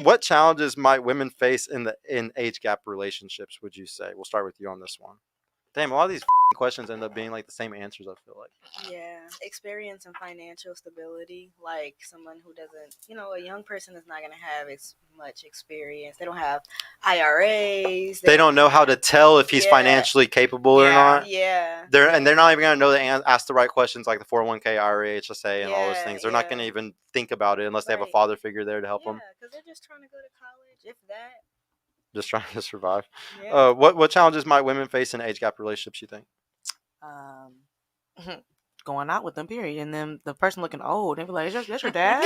what challenges might women face in age gap relationships, would you say? We'll start with you on this one. Damn, a lot of these questions end up being like the same answers, I feel like. Yeah, experience and financial stability. Like someone who doesn't, a young person is not going to have much experience. They don't have IRAs. They don't know how to tell if he's financially capable or not. Yeah. They're not even going to know to ask the right questions like the 401k, IRA, HSA, and all those things. They're not going to even think about it unless they have a father figure there to help them. Yeah, because they're just trying to go to college, if that. Just trying to survive. Yeah. What challenges might women face in age gap relationships, you think? Going out with them, period, and then the person looking old, they be like, "That's your dad?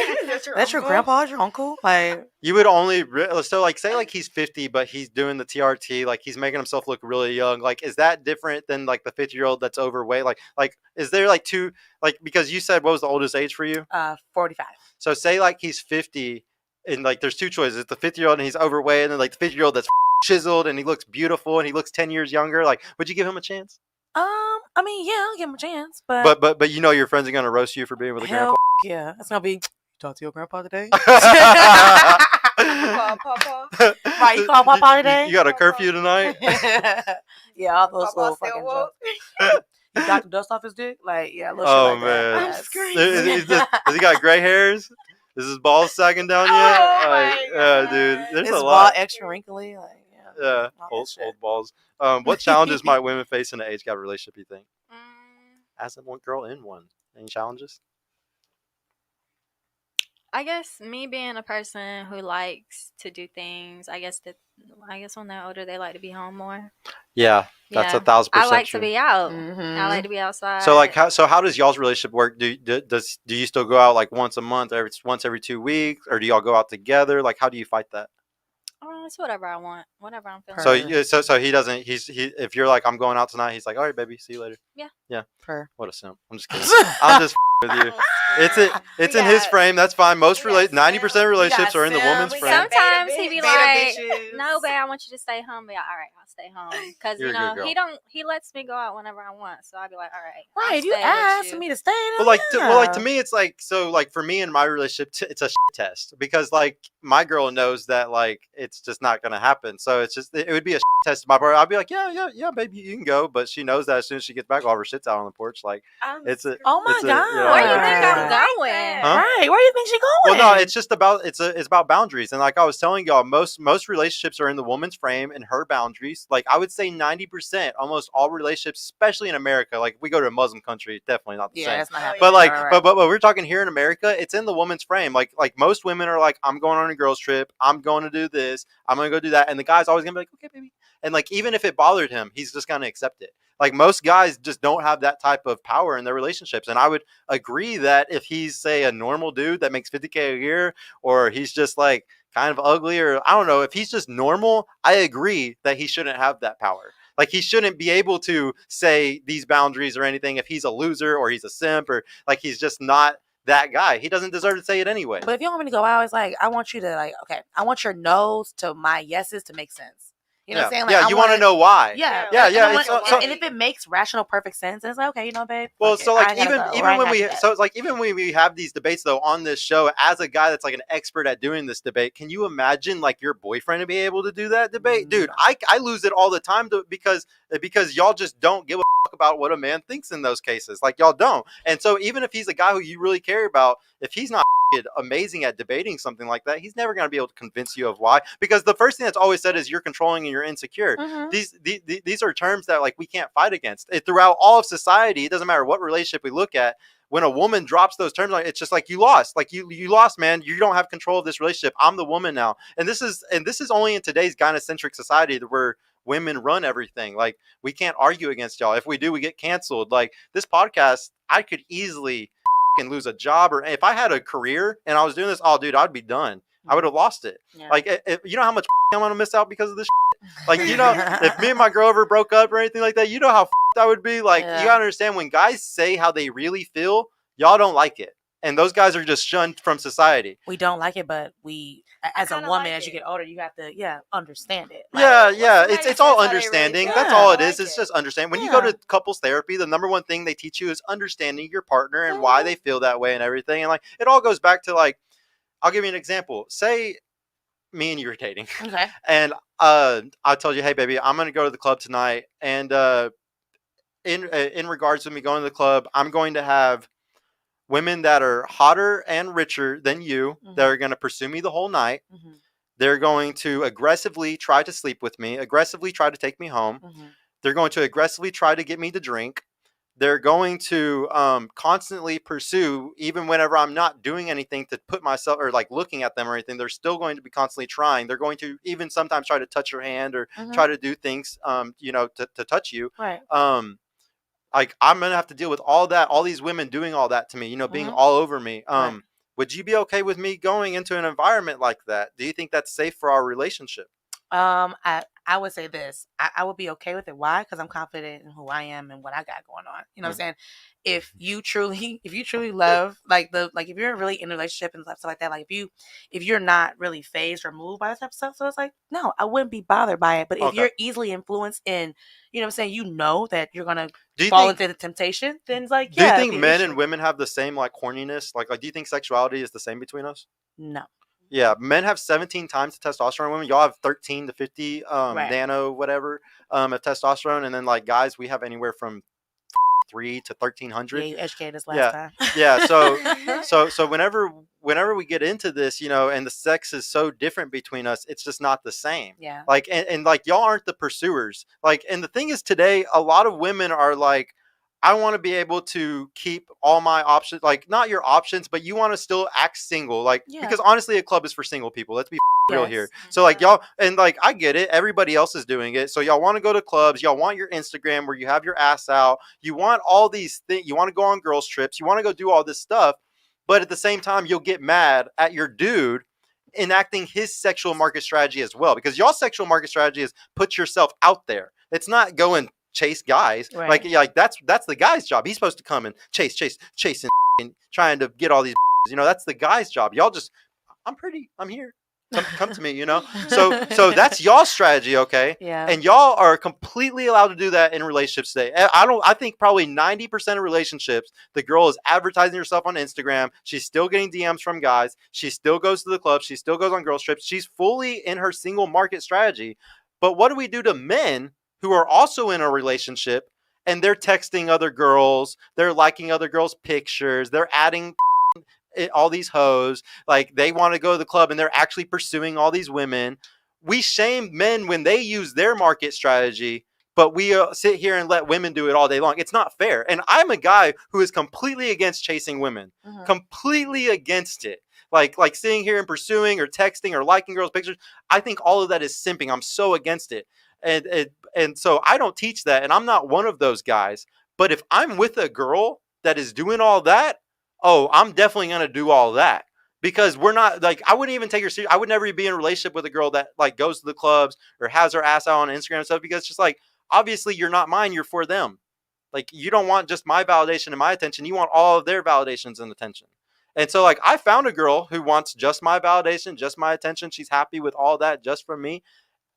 That's your grandpa? Your uncle?" Like, you would only so like say like he's 50, but he's doing the TRT, like he's making himself look really young. Like, is that different than like the 50-year-old that's overweight? Like is there like two, like, because you said what was the oldest age for you? 45. So say like he's 50, and like there's two choices: the 50-year-old and he's overweight, and then like the 50-year-old that's chiseled and he looks beautiful and he looks 10 years younger. Like, would you give him a chance? I mean, yeah, I'll give him a chance, but your friends are gonna roast you for being with a grandpa. Yeah, it's gonna be. You talk to your grandpa today? Papa. Right, you call Papa today? You got a curfew tonight? Yeah, all those little fucking jokes. You got the dust off his dick? Like, yeah, little shit like man. that. I'm screaming. Has he got gray hairs? Is his balls sagging down yet? Yeah, dude. There's his a lot. Ball extra wrinkly, like. Yeah, old balls. What challenges might women face in an age gap relationship, you think? As a one girl in one. Any challenges? I guess me being a person who likes to do things, I guess when they're older, they like to be home more. Yeah, that's 1,000% I like true. to be out. Mm-hmm. I like to be outside. So like, how does y'all's relationship work? Do you still go out like once a month, once every 2 weeks, or do y'all go out together? Like, how do you fight that? It's whatever I want, whatever I'm feeling. So he doesn't. If you're like, I'm going out tonight, he's like, all right, baby, see you later. Yeah. What a simp. I'm just kidding. I'm just with you. It's in his frame. That's fine. 90% of relationships are in the woman's frame. Sometimes he be like, no, babe, I want you to stay home. Be like, all right, I'll stay home, because he lets me go out whenever I want. So I'll be like, all right. Right, you asked me to stay. To me, it's like, so like for me in my relationship, it's a shit test, because like my girl knows that like it's just not gonna happen. So it would be a shit test. My part, I'd be like, yeah, baby, you can go, but she knows that as soon as she gets back, all of her shit's out on the porch. Like, oh my god, where do you think I'm going? Huh? Right, where do you think she's going? Well, no, it's just about it's about boundaries, and like I was telling y'all, most relationships are in the woman's frame and her boundaries. Like I would say 90%, almost all relationships, especially in America. Like we go to a Muslim country, definitely not the same. It's not but like, right. but we're talking here in America, it's in the woman's frame. Like most women are like, I'm going on a girls trip, I'm going to do this, I'm going to go do that, and the guy's always gonna be like, okay, baby, and like even if it bothered him, he's just gonna accept it. Like most guys just don't have that type of power in their relationships. And I would agree that if he's, say, a normal dude that makes $50K a year, or he's just like kind of ugly, or I don't know, if he's just normal, I agree that he shouldn't have that power. Like he shouldn't be able to say these boundaries or anything if he's a loser or he's a simp, or like he's just not that guy. He doesn't deserve to say it anyway. But if you want me to go out, it's like, I want you to like, okay, I want your no's to my yeses to make sense. You know what I'm saying? Like, you want to know why. Yeah. And if it makes rational, perfect sense, it's like, okay, babe. Well, so like even when we have these debates though on this show, as a guy that's like an expert at doing this debate, can you imagine like your boyfriend to be able to do that debate? Dude, I lose it all the time because y'all just don't give a fuck about what a man thinks in those cases. Like y'all don't. And so even if he's a guy who you really care about, if he's not amazing at debating something like that, he's never going to be able to convince you of why, because the first thing that's always said is you're controlling and you're insecure. These are terms that like we can't fight against. Throughout all of society, it doesn't matter what relationship we look at, when a woman drops those terms, like it's just like you lost. Like you lost, man. You don't have control of this relationship. I'm the woman now. And this is only in today's gynocentric society where women run everything. Like we can't argue against y'all. If we do, we get canceled. Like this podcast, I could easily and lose a job, or if I had a career and I was doing this, dude, I'd be done. I would have lost it. Yeah. Like, you know how much I'm gonna miss out because of this shit? Like, you know, if me and my girl ever broke up or anything like that, you know how I would be. Like, you gotta understand, when guys say how they really feel, y'all don't like it, and those guys are just shunned from society. We don't like it, but we, as a woman, like as you get older, you have to, understand it. Like, it's all understanding. Really That's all it is. It's just understanding. When you go to couples therapy, the number one thing they teach you is understanding your partner and why they feel that way and everything. And like, it all goes back to like, I'll give you an example. Say me and you were dating. Okay. And I told you, hey baby, I'm gonna go to the club tonight, and in regards to me going to the club, I'm going to have women that are hotter and richer than you that are going to pursue me the whole night. They're going to aggressively try to sleep with me, aggressively try to take me home. They're going to aggressively try to get me to drink. They're going to constantly pursue, even whenever I'm not doing anything to put myself or like looking at them or anything, they're still going to be constantly trying. They're going to even sometimes try to touch your hand or try to do things, to touch you. Right. Like I'm gonna have to deal with all that, all these women doing all that to me, being all over me. Right. Would you be okay with me going into an environment like that? Do you think that's safe for our relationship? I would say this. I would be okay with it. Why? Because I'm confident in who I am and what I got going on. You know what I'm saying? If you truly love, if you're really in a relationship and stuff like that, like if you're not really phased or moved by that type of stuff, so it's like, no, I wouldn't be bothered by it. But if you're easily influenced in, you know what I'm saying, that you're gonna fall into the temptation, then it's like, do you think men and women have the same like horniness? Like do you think sexuality is the same between us? No. Yeah, men have 17 times the testosterone. Women, y'all have 13 to 50 nano whatever of testosterone, and then like guys, we have anywhere from 3 to 1300. Yeah, you educated us last time. Yeah. So whenever we get into this, and the sex is so different between us, it's just not the same. Yeah. Like and like y'all aren't the pursuers. Like, and the thing is, today a lot of women are like, I want to be able to keep all my options, like not your options, but you want to still act single, like because honestly, a club is for single people. Let's be real here. So like y'all, and like I get it, everybody else is doing it. So y'all want to go to clubs, y'all want your Instagram where you have your ass out, you want all these things, you want to go on girls trips, you want to go do all this stuff, but at the same time, you'll get mad at your dude enacting his sexual market strategy as well, because y'all sexual market strategy is put yourself out there. It's not going chase guys. Like that's the guy's job. He's supposed to come and chase and trying to get all these, that's the guy's job. Y'all just, I'm here. Come to me, So that's y'all strategy, okay? Yeah. And y'all are completely allowed to do that in relationships today. I think probably 90% of relationships, the girl is advertising herself on Instagram. She's still getting DMs from guys. She still goes to the club. She still goes on girls trips. She's fully in her single market strategy. But what do we do to men who are also in a relationship and they're texting other girls, they're liking other girls' pictures, they're adding all these hoes, like they want to go to the club and they're actually pursuing all these women? We shame men when they use their market strategy, but we sit here and let women do it all day long. It's not fair. And I'm a guy who is completely against chasing women, completely against it. Like sitting here and pursuing or texting or liking girls' pictures. I think all of that is simping. I'm so against it. And so I don't teach that, and I'm not one of those guys. But if I'm with a girl that is doing all that, I'm definitely going to do all that, because we're not like, I wouldn't even take her serious. I would never be in a relationship with a girl that like goes to the clubs or has her ass out on Instagram and stuff, because it's just like, obviously you're not mine, you're for them. Like, you don't want just my validation and my attention. You want all of their validations and attention. And so like, I found a girl who wants just my validation, just my attention. She's happy with all that just from me.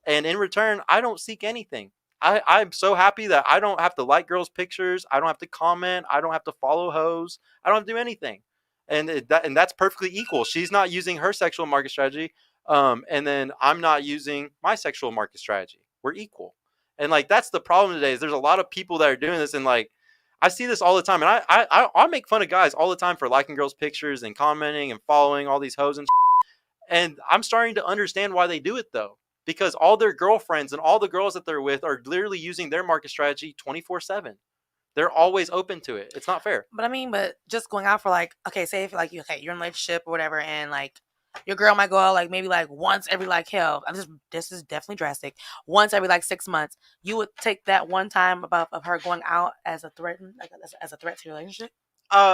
And in return, I don't seek anything. I'm so happy that I don't have to like girls' pictures. I don't have to comment. I don't have to follow hoes. I don't have to do anything. And that's perfectly equal. She's not using her sexual market strategy. And then I'm not using my sexual market strategy. We're equal. And like, that's the problem today, is there's a lot of people that are doing this. And like, I see this all the time. And I make fun of guys all the time for liking girls' pictures and commenting and following all these hoes and and I'm starting to understand why they do it, though. Because all their girlfriends and all the girls that they're with are literally using their market strategy 24/7. They're always open to it. It's not fair. But just going out for like, okay, say if like you're in a relationship or whatever, and like your girl might go out like maybe like once every like this is definitely drastic. Once every like 6 months, you would take that one time of her going out as a threat, as a threat to your relationship?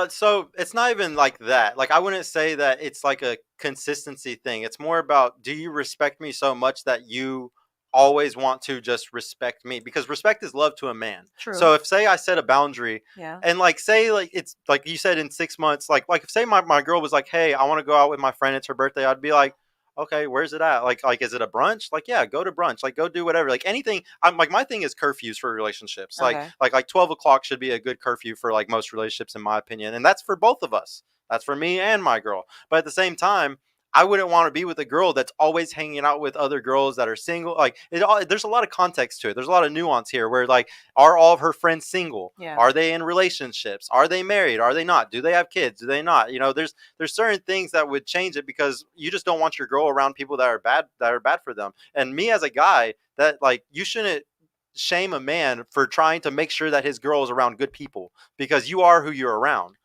So it's not even like that. Like, I wouldn't say that it's like a consistency thing. It's more about, do you respect me so much that you always want to just respect me? Because respect is love to a man. True. So if, say, I set a boundary, and like, say, like, it's like you said, in 6 months, like if, say, my girl was like, hey, I want to go out with my friend, it's her birthday, I'd be like, okay, where's it at? Like, is it a brunch? Like, yeah, go to brunch. Like, go do whatever. Like, anything. I'm like, my thing is curfews for relationships. Okay. Like 12 o'clock should be a good curfew for like most relationships, in my opinion. And that's for both of us. That's for me and my girl. But at the same time, I wouldn't want to be with a girl that's always hanging out with other girls that are single. Like there's a lot of context to it. There's a lot of nuance here where like, are all of her friends single? Yeah. Are they in relationships? Are they married? Are they not? Do they have kids? Do they not? There's certain things that would change it because you just don't want your girl around people that are bad for them. And me as a guy, that like, you shouldn't shame a man for trying to make sure that his girl is around good people because you are who you're around.